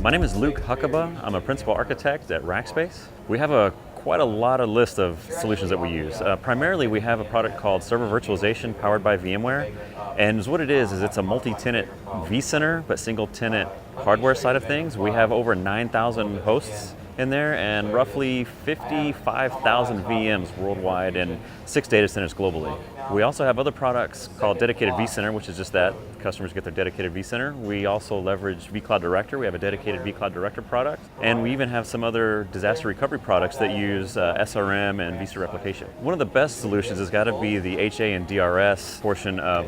My name is Luke Huckaba. I'm a principal architect at Rackspace. We have quite a lot of list of solutions that we use. Primarily, we have a product called Server Virtualization powered by VMware. And what it is it's a multi-tenant vCenter, but single-tenant hardware side of things. We have over 9,000 hosts in there and roughly 55,000 VMs worldwide and 6 data centers globally. We also have other products called Dedicated vCenter, which is just that. Customers get their dedicated vCenter. We also leverage vCloud Director. We have a dedicated vCloud Director product. And we even have some other disaster recovery products that use SRM and vCenter replication. One of the best solutions has got to be the HA and DRS portion of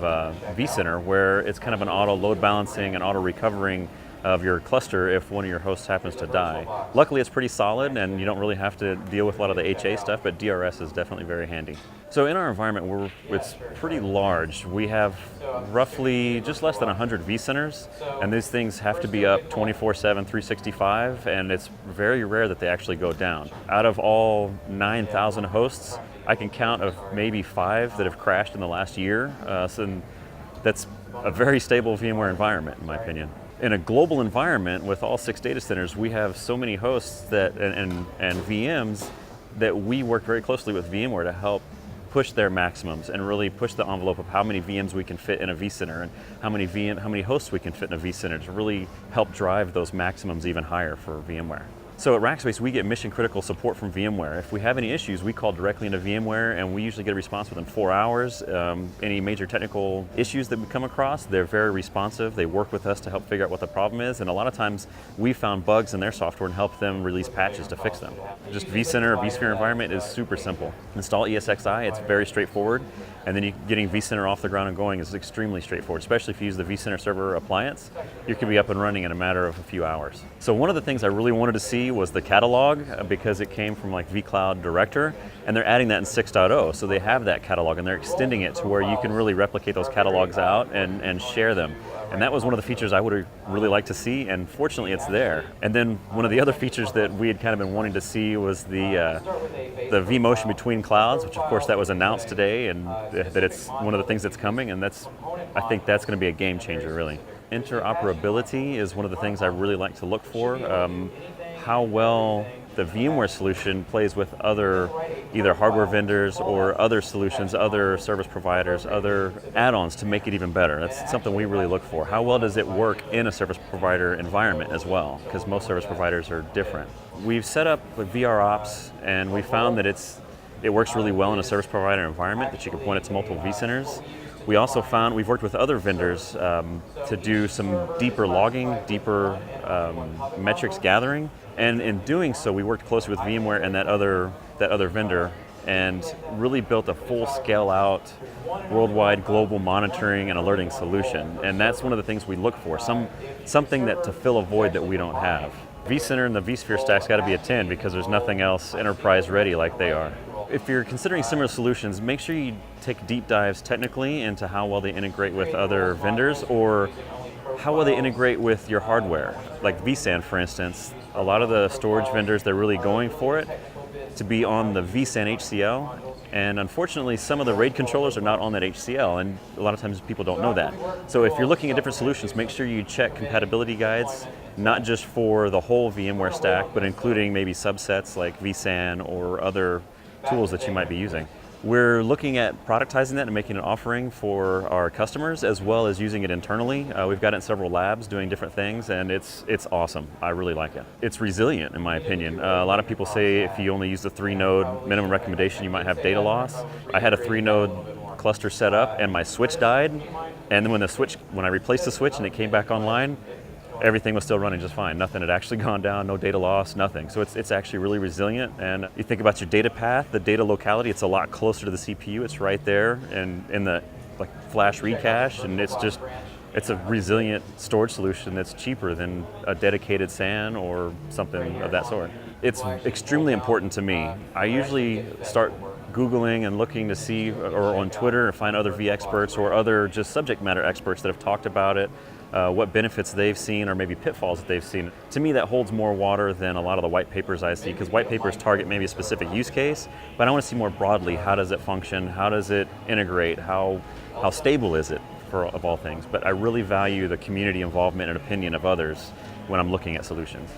vCenter, where it's kind of an auto load balancing and auto recovering of your cluster if one of your hosts happens to die. Luckily, it's pretty solid and you don't really have to deal with a lot of the HA stuff, but DRS is definitely very handy. So in our environment, it's pretty large. We have roughly just less than 100 vCenters, and these things have to be up 24/7, 365, and it's very rare that they actually go down. Out of all 9,000 hosts, I can count of maybe 5 that have crashed in the last year, so that's a very stable VMware environment, in my opinion. In a global environment with all 6 data centers, we have so many hosts that and VMs that we work very closely with VMware to help push their maximums and really push the envelope of how many VMs we can fit in a vCenter and how many hosts we can fit in a vCenter to really help drive those maximums even higher for VMware. So at Rackspace, we get mission critical support from VMware. If we have any issues, we call directly into VMware and we usually get a response within 4 hours. Any major technical issues that we come across, they're very responsive. They work with us to help figure out what the problem is, and a lot of times we found bugs in their software and help them release patches to fix them. Just vCenter or vSphere environment is super simple. Install ESXi, it's very straightforward, and then getting vCenter off the ground and going is extremely straightforward, especially if you use the vCenter server appliance. You can be up and running in a matter of a few hours. So one of the things I really wanted to see was the catalog, because it came from like vCloud Director, and they're adding that in 6.0, so they have that catalog and they're extending it to where you can really replicate those catalogs out and share them. And that was one of the features I would have really liked to see, and fortunately it's there. And then one of the other features that we had kind of been wanting to see was the vMotion between clouds, which of course that was announced today, and that it's one of the things that's coming, and I think that's going to be a game changer, really. Interoperability is one of the things I really like to look for. How well the VMware solution plays with other either hardware vendors or other solutions, other service providers, other add-ons to make it even better. That's something we really look for. How well does it work in a service provider environment as well? Because most service providers are different. We've set up with VROps, and we found that it works really well in a service provider environment, that you can point it to multiple vCenters. We also found we've worked with other vendors to do some deeper logging, deeper metrics gathering, and in doing so, we worked closely with VMware and that other vendor, and really built a full scale out worldwide global monitoring and alerting solution. And that's one of the things we look for, something that to fill a void that we don't have. vCenter and the vSphere stack's got to be a 10 because there's nothing else enterprise ready like they are. If you're considering similar solutions, make sure you take deep dives technically into how well they integrate with other vendors, or how well they integrate with your hardware. Like vSAN, for instance, a lot of the storage vendors, they're really going for it to be on the vSAN HCL, and unfortunately some of the RAID controllers are not on that HCL, and a lot of times people don't know that. So if you're looking at different solutions, make sure you check compatibility guides, not just for the whole VMware stack, but including maybe subsets like vSAN or other tools that you might be using. We're looking at productizing that and making an offering for our customers, as well as using it internally. We've got it in several labs doing different things, and it's awesome. I really like it. It's resilient, in my opinion. A lot of people say if you only use the 3-node minimum recommendation, you might have data loss. I had a 3-node cluster set up, and my switch died, and then when I replaced the switch and it came back online, everything was still running just fine. Nothing had actually gone down, no data loss, nothing. So it's actually really resilient. And you think about your data path, the data locality, it's a lot closer to the CPU. It's right there and in the flash read cache, and it's a resilient storage solution that's cheaper than a dedicated SAN or something of that sort. It's extremely important to me. I usually start Googling and looking to see, or on Twitter, and find other vExperts or other just subject matter experts that have talked about it, what benefits they've seen or maybe pitfalls that they've seen. To me, that holds more water than a lot of the white papers I see, because white papers target maybe a specific use case, but I want to see more broadly, how does it function, how does it integrate, how stable is it of all things, but I really value the community involvement and opinion of others when I'm looking at solutions.